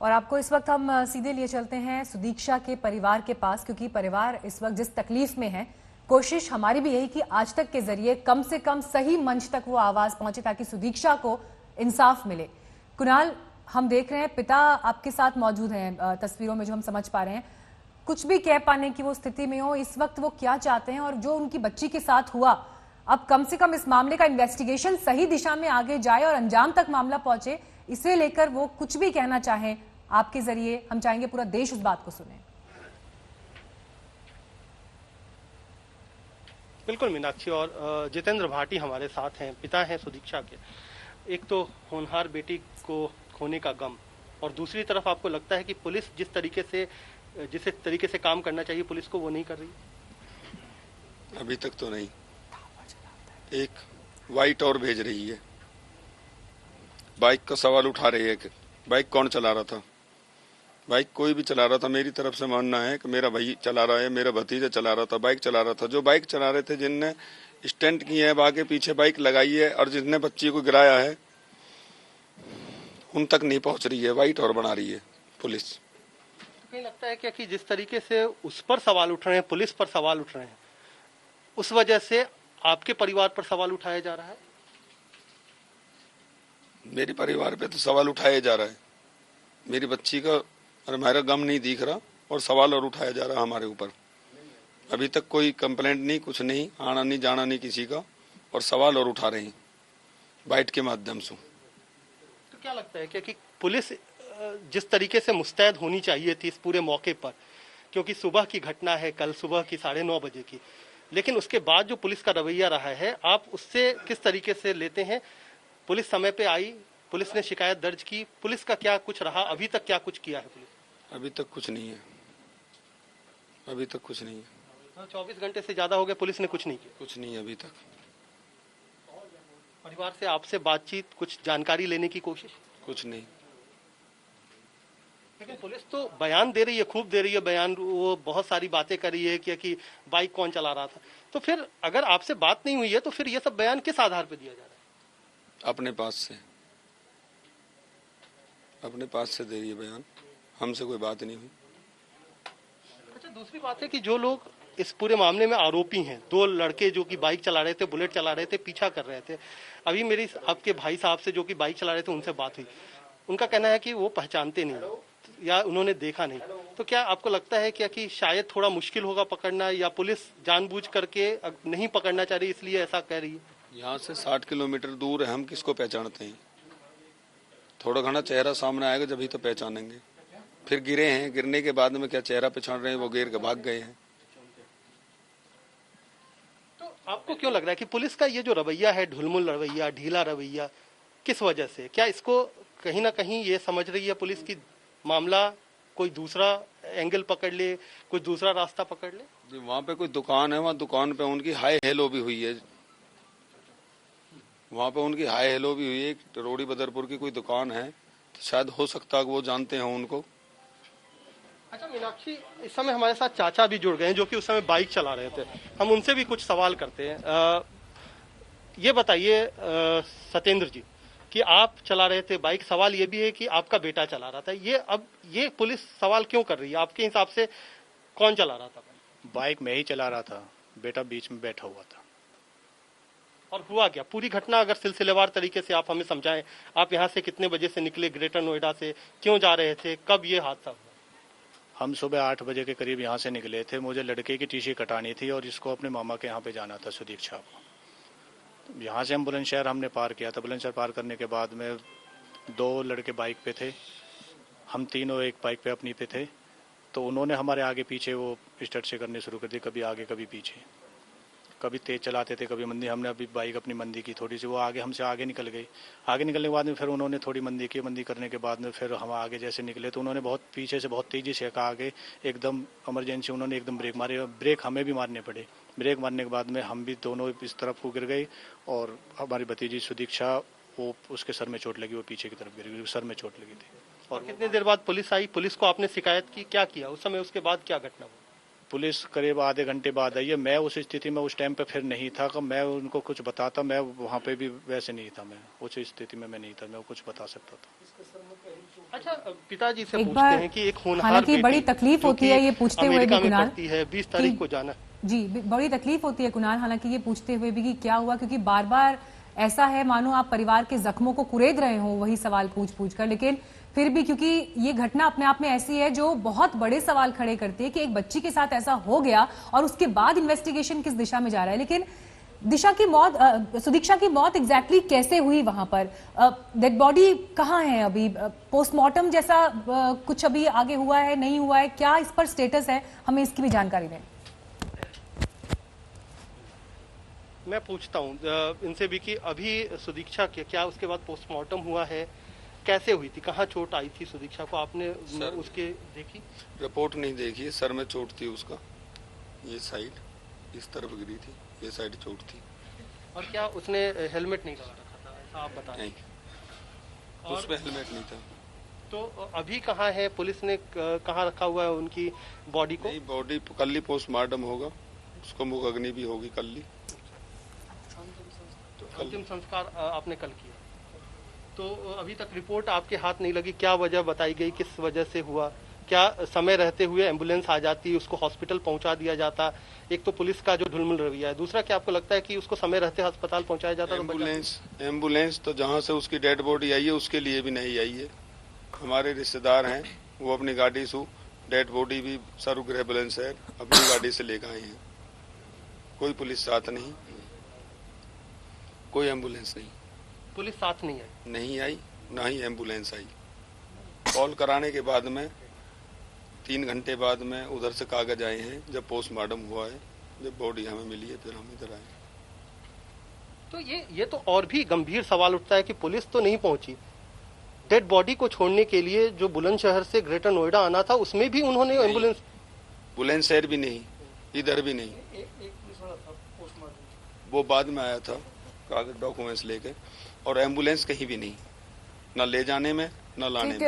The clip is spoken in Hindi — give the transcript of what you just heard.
और आपको इस वक्त हम सीधे लिए चलते हैं सुदीक्षा के परिवार के पास, क्योंकि परिवार इस वक्त जिस तकलीफ में है, कोशिश हमारी भी यही कि आज तक के जरिए कम से कम सही मंच तक वो आवाज पहुंचे ताकि सुदीक्षा को इंसाफ मिले। कुणाल, हम देख रहे हैं पिता आपके साथ मौजूद हैं तस्वीरों में, जो हम समझ पा रहे हैं। कुछ भी कह पाने की वो स्थिति में हो इस वक्त, वो क्या चाहते हैं और जो उनकी बच्ची के साथ हुआ, अब कम से कम इस मामले का इन्वेस्टिगेशन सही दिशा में आगे जाए और अंजाम तक मामला पहुंचे, इसे लेकर वो कुछ भी कहना चाहें आपके जरिए, हम चाहेंगे पूरा देश उस बात को सुने। बिल्कुल मीनाक्षी, और जितेंद्र भाटी हमारे साथ हैं, पिता हैं सुदीक्षा के। एक तो होनहार बेटी को खोने का गम, और दूसरी तरफ आपको लगता है कि पुलिस जिस तरीके से काम करना चाहिए पुलिस को, वो नहीं कर रही? अभी तक तो नहीं। एक वाइट और भेज रही है, बाइक का सवाल उठा रही है कि बाइक कौन चला रहा था। बाइक कोई भी चला रहा था, मेरी तरफ से मानना है कि मेरा भाई चला रहा है, मेरा भतीजा चला रहा था, बाइक चला रहा था। जो बाइक चला रहे थे, जिनने स्टंट किए हैं, आगे पीछे बाइक लगाई है और जिसने बच्ची को गिराया है, उन तक नहीं पहुंच रही है, वाइट और बना रही है पुलिस। नहीं लगता है क्या कि जिस तरीके से उस पर सवाल उठ रहे हैं, पुलिस पर सवाल उठ रहे हैं, उस वजह से आपके परिवार पर सवाल उठाया जा रहा है? मेरे परिवार पे तो सवाल उठाया जा रहा है, मेरी बच्ची का और हमारा गम नहीं दिख रहा, और सवाल और उठाया जा रहा है हमारे ऊपर। अभी तक कोई कंप्लेंट नहीं, कुछ नहीं, आना नहीं जाना नहीं किसी का, और सवाल और उठा रहे हैं बाइट के माध्यम से। तो क्या लगता है कि पुलिस जिस तरीके से मुस्तैद होनी चाहिए थी इस पूरे मौके पर, क्योंकि सुबह की घटना है, कल सुबह की 9:30 बजे की, लेकिन उसके बाद जो पुलिस का रवैया रहा है, आप उससे किस तरीके से लेते हैं? पुलिस समय पे आई, पुलिस ने शिकायत दर्ज की, पुलिस का क्या कुछ रहा? अभी तक क्या कुछ किया है पुलिस? अभी तक कुछ नहीं है, अभी तक कुछ नहीं है। 24 घंटे से ज्यादा हो गए, पुलिस ने कुछ नहीं किया? कुछ नहीं अभी तक। परिवार से आपसे बातचीत, कुछ जानकारी लेने की कोशिश? कुछ नहीं। लेकिन पुलिस तो बयान दे रही है, खूब दे रही है बयान, वो बहुत सारी बातें कर रही है कि बाइक कौन चला रहा था। तो फिर अगर आपसे बात नहीं हुई है तो फिर ये सब बयान किस आधार पर दिया जा रहा है? अपने पास से दे रही है बयान, हमसे कोई बात नहीं हुई। अच्छा, दूसरी बात है कि जो लोग इस पूरे मामले में आरोपी हैं, 2 लड़के जो कि बाइक चला रहे थे, बुलेट चला रहे थे, पीछा कर रहे थे। अभी मेरी आपके भाई साहब से जो कि बाइक चला रहे थे उनसे बात हुई, उनका कहना है कि वो पहचानते नहीं या उन्होंने देखा नहीं। तो क्या आपको लगता है क्या कि शायद थोड़ा मुश्किल होगा पकड़ना, या पुलिस जानबूझ करके नहीं पकड़ना चाह रही इसलिए ऐसा कह रही है? यहाँ से 60 किलोमीटर दूर है, हम किसको पहचानते हैं? थोड़ा घना चेहरा सामने आएगा जब ही तो पहचानेंगे। फिर गिरे हैं, गिरने के बाद में क्या चेहरा पहचान रहे हैं? वो गिर के भाग गए हैं। तो आपको क्यों लग रहा है कि पुलिस का ये जो रवैया है, ढुलमुल रवैया, ढीला रवैया, किस वजह से? क्या इसको कहीं ना कहीं ये समझ रही है पुलिस की मामला कोई दूसरा एंगल पकड़ ले, कोई दूसरा रास्ता पकड़ ले? जी, वहाँ पे कोई दुकान है, वहाँ दुकान पे उनकी हाई हेलो भी हुई है। वहाँ पे उनकी हाई हेलो भी हुई है। रोड़ी बदरपुर की कोई दुकान है, तो शायद हो सकता है वो जानते हैं उनको। अच्छा मीनाक्षी, इस समय हमारे साथ चाचा भी जुड़ गए हैं जो कि उस समय बाइक चला रहे थे, हम उनसे भी कुछ सवाल करते हैं। ये बताइए सत्येंद्र जी कि आप चला रहे थे बाइक, सवाल ये भी है कि आपका बेटा चला रहा था, ये पुलिस सवाल क्यों कर रही है? आपके हिसाब से कौन चला रहा था? बाइक मैं ही चला रहा था, बेटा बीच में बैठा हुआ था। और हुआ क्या? पूरी घटना अगर सिलसिलेवार तरीके से आप हमें समझाएं। आप यहाँ से कितने बजे से निकले ग्रेटर नोएडा से, क्यों जा रहे थे, कब ये हादसा हुआ? हम सुबह 8 बजे के करीब यहाँ से निकले थे। मुझे लड़के की टीसी कटानी थी और इसको अपने मामा के यहाँ पे जाना था, सुदीक्षा को। यहाँ से हम बुलंदशहर हमने पार किया था। बुलंदशहर पार करने के बाद में 2 लड़के बाइक पे थे, हम तीनों एक बाइक पे अपनी पे थे। तो उन्होंने हमारे आगे पीछे वो स्टार्ट से करने शुरू कर दी, कभी आगे कभी पीछे, कभी तेज चलाते थे कभी मंदी। हमने अभी बाइक अपनी मंदी की थोड़ी सी, वो आगे हमसे आगे निकल गई। आगे निकलने के बाद में फिर उन्होंने थोड़ी मंदी की, मंदी करने के बाद में फिर हम आगे जैसे निकले तो उन्होंने बहुत पीछे से बहुत तेज़ी से आगे एकदम इमरजेंसी उन्होंने एकदम ब्रेक मारी, ब्रेक हमें भी मारने पड़े। ब्रेक मारने के बाद में हम भी दोनों इस तरफ को गिर गए, और हमारी भतीजी सुदीक्षा, वो उसके सर में चोट लगी, वो पीछे की तरफ गिर गई, सर में चोट लगी थी। और कितनी देर बाद पुलिस आई? पुलिस को आपने शिकायत की, क्या किया उस समय? उसके बाद क्या घटना हुई? पुलिस करीब आधे घंटे बाद आई है। मैं उस स्थिति में उस टाइम पे फिर नहीं था कि मैं उनको कुछ बताता, मैं वहाँ पे भी वैसे नहीं था, मैं उस स्थिति में मैं नहीं था, मैं कुछ बता सकता था। अच्छा, अच्छा, पिताजी से एक पूछते बार हैं कि एक होनहार हालांकि बेटी बड़ी तकलीफ जो होती कि है ये पूछते हुए अमेरिका भी में कुणाल पढ़ती है, 20 तारीख को जाना। जी बड़ी तकलीफ होती है कुणाल, हालांकि ये पूछते हुए भी कि क्या हुआ, क्योंकि बार बार ऐसा है मानो आप परिवार के जख्मों को कुरेद रहे हो वही सवाल पूछ कर, लेकिन फिर भी क्योंकि ये घटना अपने आप में ऐसी है जो बहुत बड़े सवाल खड़े करती है कि एक बच्ची के साथ ऐसा हो गया और उसके बाद इन्वेस्टिगेशन किस दिशा में जा रहा है। लेकिन सुदीक्षा की मौत एग्जैक्टली कैसे हुई वहां पर? डेड बॉडी कहाँ है अभी? पोस्टमार्टम जैसा कुछ अभी आगे हुआ है, नहीं हुआ है, क्या इस पर स्टेटस है? हमें इसकी भी जानकारी दें। मैं पूछता हूँ इनसे भी कि अभी सुदीक्षा के क्या उसके बाद पोस्टमार्टम हुआ है, कैसे हुई थी, कहाँ चोट आई थी सुदीक्षा को, आपने उसके देखी? रिपोर्ट नहीं देखी है, सर में चोट थी उसका, ये साइड इस तरफ गिरी थी, ये साइड चोट थी। और क्या उसने हेलमेट नहीं लगा रखा था, ऐसा आप बता रहे हैं? नहीं, उसमें हेलमेट नहीं था। तो अभी कहाँ है, पुलिस ने कहाँ रखा हुआ है उनकी बॉडी को? नहीं, बॉडी कल ही पोस्टमार्टम होगा, उसको मुख अग्नि भी होगी कल ही। अंतिम संस्कार आपने कल किया, तो अभी तक रिपोर्ट आपके हाथ नहीं लगी, क्या वजह बताई गई, किस वजह से हुआ? क्या समय रहते हुए एम्बुलेंस आ जाती, उसको हॉस्पिटल पहुंचा दिया जाता? एक तो पुलिस का जो ढुलमुल रवैया है, दूसरा क्या आपको लगता है कि उसको समय रहते अस्पताल पहुंचाया जाता? एम्बुलेंस तो जहां से उसकी डेड बॉडी आई है उसके लिए भी नहीं आई है। हमारे रिश्तेदार हैं, वो अपनी गाड़ी से डेड बॉडी भी सर्वगृह बुलंदशहर अपनी गाड़ी से लेकर आए हैं। कोई पुलिस साथ नहीं, कोई एम्बुलेंस नहीं, पुलिस साथ नहीं आई, ना ही एम्बुलेंस आई। कॉल कराने के बाद में 3 घंटे बाद में उधर से कागज आए हैं, जब पोस्टमार्टम हुआ है, जब बॉडी हमें मिली है, फिर हम इधर आए। तो ये तो और भी गंभीर सवाल उठता है कि पुलिस तो नहीं पहुंची, डेड बॉडी को छोड़ने के लिए जो बुलंदशहर से ग्रेटर नोएडा आना था उसमें भी उन्होंने एम्बुलेंस, बुलंदशहर भी नहीं, इधर भी नहीं, वो बाद में आया था कागज डॉक्यूमेंट्स लेके, और एम्बुलेंस कहीं भी नहीं, ना ले जाने में ना लाने में।